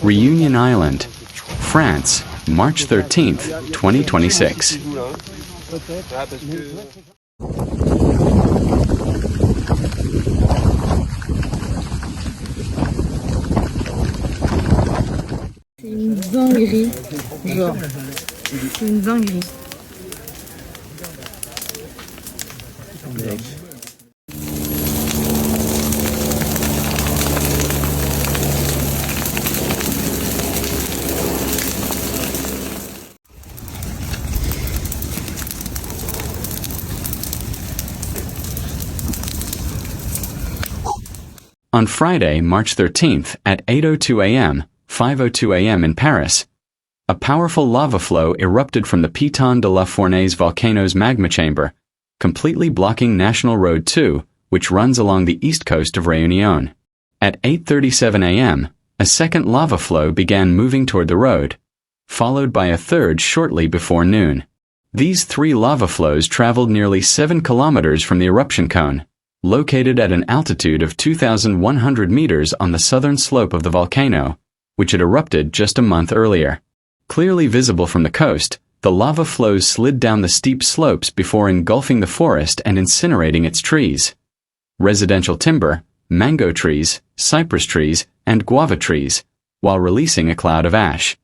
Réunion Island, France, March 13, 2026. C'est une dinguerie, genre, c'est une dinguerie. On Friday, March 13th, at 8:02 a.m., 5:02 a.m. in Paris, a powerful lava flow erupted from the Piton de la Fournaise volcano's magma chamber, completely blocking National Road 2, which runs along the east coast of Réunion. At 8:37 a.m., a second lava flow began moving toward the road, followed by a third shortly before noon. These three lava flows traveled nearly 7 kilometers from the eruption cone, located at an altitude of 2,100 meters on the southern slope of the volcano, which had erupted just a month earlier. Clearly visible from the coast, the lava flows slid down the steep slopes before engulfing the forest and incinerating its trees. Residential timber, mango trees, cypress trees, and guava trees, while releasing a cloud of ash.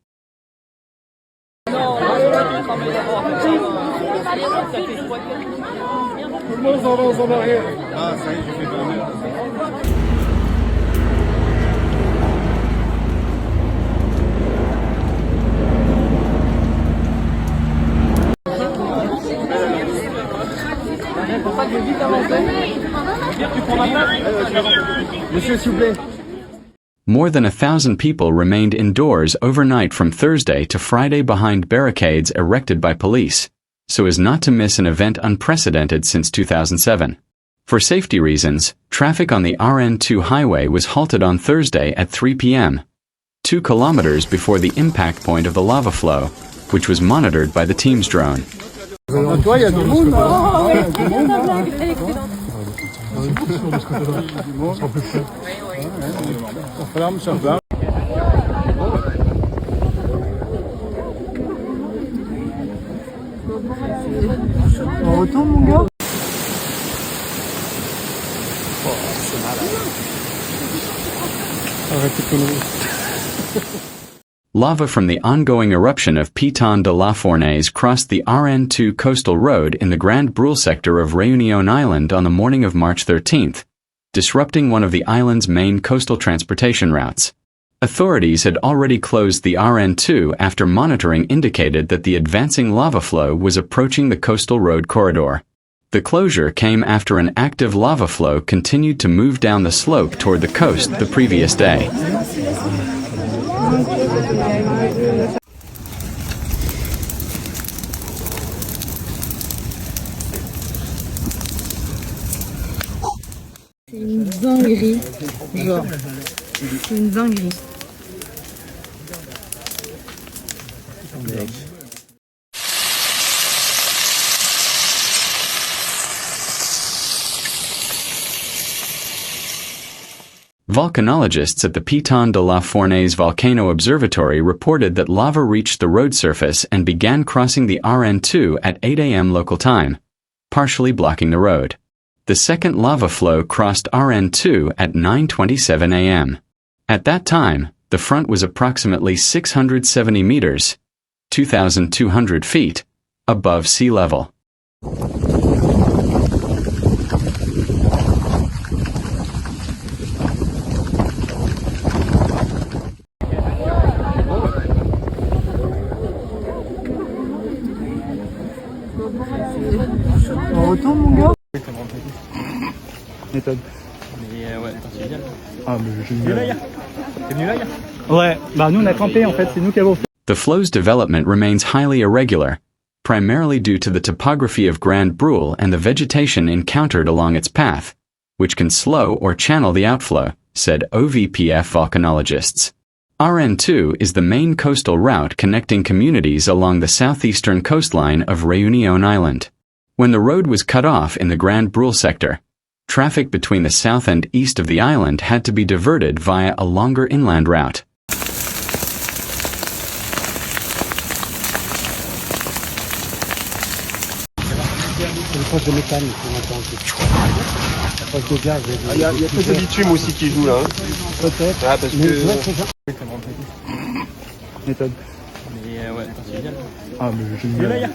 More than 1,000 people remained indoors overnight from Thursday to Friday behind barricades erected by police, so as not to miss an event unprecedented since 2007. For safety reasons, traffic on the RN2 highway was halted on Thursday at 3 p.m., 2 kilometers before the impact point of the lava flow, which was monitored by the team's drone. On retourne, mon gars? Lava from the ongoing eruption of Piton de la Fournaise crossed the RN2 coastal road in the Grand Brule sector of Réunion Island on the morning of March 13th, disrupting one of the island's main coastal transportation routes. Authorities had already closed the RN2 after monitoring indicated that the advancing lava flow was approaching the coastal road corridor. The closure came after an active lava flow continued to move down the slope toward the coast the previous day. C'est une dinguerie, genre, c'est une dinguerie. Volcanologists at the Piton de la Fournaise Volcano Observatory reported that lava reached the road surface and began crossing the RN2 at 8 a.m. local time, partially blocking the road. The second lava flow crossed RN2 at 9:27 a.m. At that time, the front was approximately 670 meters, 2,200 feet, above sea level. On retourne, mon gars? Méthode. Mais ouais, c'est génial. Ah, mais T'es venu là hier? T'es venu là hier? Ouais, bah nous on a campé en fait, c'est nous qui avons fait. The flow's development remains highly irregular, primarily due to the topography of Grand Brule and the vegetation encountered along its path, which can slow or channel the outflow, said OVPF volcanologists. RN2 is the main coastal route connecting communities along the southeastern coastline of Réunion Island. When the road was cut off in the Grand Brule sector, traffic between the south and east of the island had to be diverted via a longer inland route. poche de méthane, on entend un peu. La poche de gaz. Il y a peut-être le bitume aussi qui joue là. Hein. Peut-être. Ah, parce Mais que... tu vois, c'est ça. Méthode. Mais ouais, c'est génial. Ah, mais T'es venu là hier?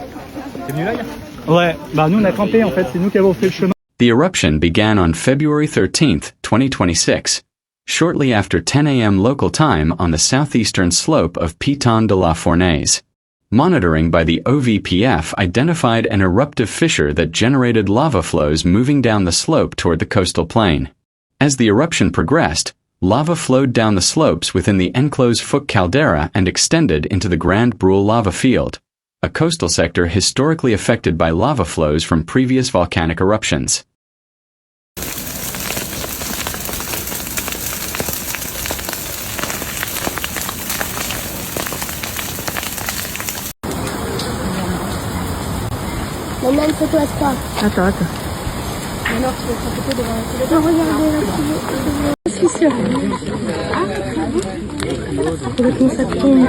T'es venu là hier? Ouais, bah nous on a campé en fait, c'est nous qui avons fait le chemin. The eruption began on February 13th, 2026, shortly after 10 a.m. local time on the southeastern slope of Piton de la Fournaise. Monitoring by the OVPF identified an eruptive fissure that generated lava flows moving down the slope toward the coastal plain. As the eruption progressed, lava flowed down the slopes within the enclosed Fouk caldera and extended into the Grand Brule lava field, a coastal sector historically affected by lava flows from previous volcanic eruptions. Maintenant, une photo à toi. Attends, attends. Maintenant, tu veux prendre photo devant la télé. Regardez, là, je suis sûre. Regarde comment ça tombe.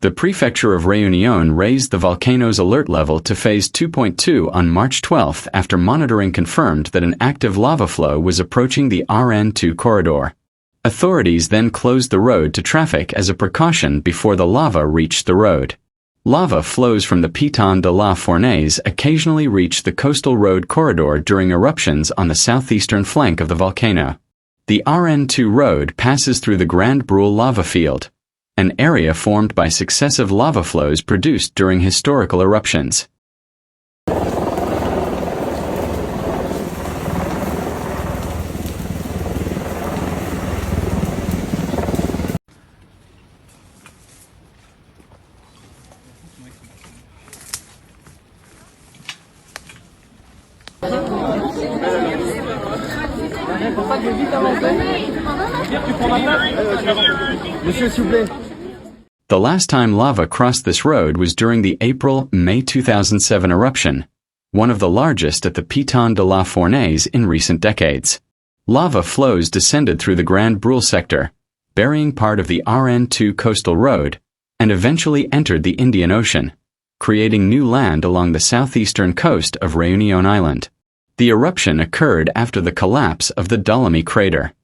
The prefecture of Réunion raised the volcano's alert level to phase 2.2 on March 12th after monitoring confirmed that an active lava flow was approaching the RN2 corridor. Authorities then closed the road to traffic as a precaution before the lava reached the road. Lava flows from the Piton de la Fournaise occasionally reach the coastal road corridor during eruptions on the southeastern flank of the volcano. The RN2 road passes through the Grand Brule lava field, an area formed by successive lava flows produced during historical eruptions. Monsieur, s'il vous plaît. The last time lava crossed this road was during the April-May 2007 eruption, one of the largest at the Piton de la Fournaise in recent decades. Lava flows descended through the Grand Brule sector, burying part of the RN2 coastal road, and eventually entered the Indian Ocean, creating new land along the southeastern coast of Réunion Island. The eruption occurred after the collapse of the Dolomy crater.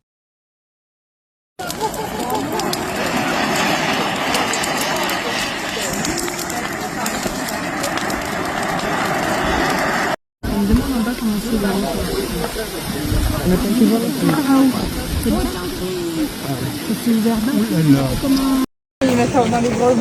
Ils mettent ça dans les bras.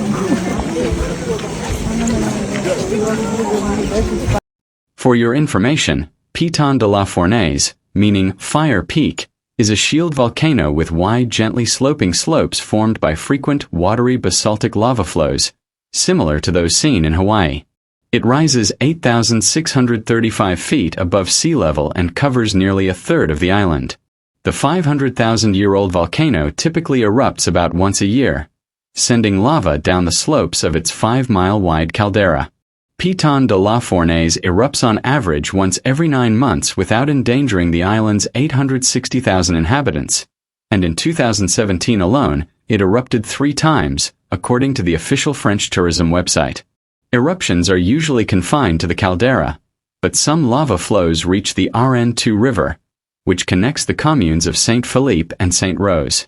For your information, Piton de la Fournaise, meaning Fire Peak, is a shield volcano with wide, gently sloping slopes formed by frequent, watery basaltic lava flows, similar to those seen in Hawaii. It rises 8,635 feet above sea level and covers nearly a third of the island. The 500,000-year-old volcano typically erupts about once a year, sending lava down the slopes of its 5-mile-wide caldera. Piton de la Fournaise erupts on average once every 9 months without endangering the island's 860,000 inhabitants, and in 2017 alone, it erupted 3 times, according to the official French tourism website. Eruptions are usually confined to the caldera, but some lava flows reach the RN2 river, which connects the communes of Saint Philippe and Saint Rose.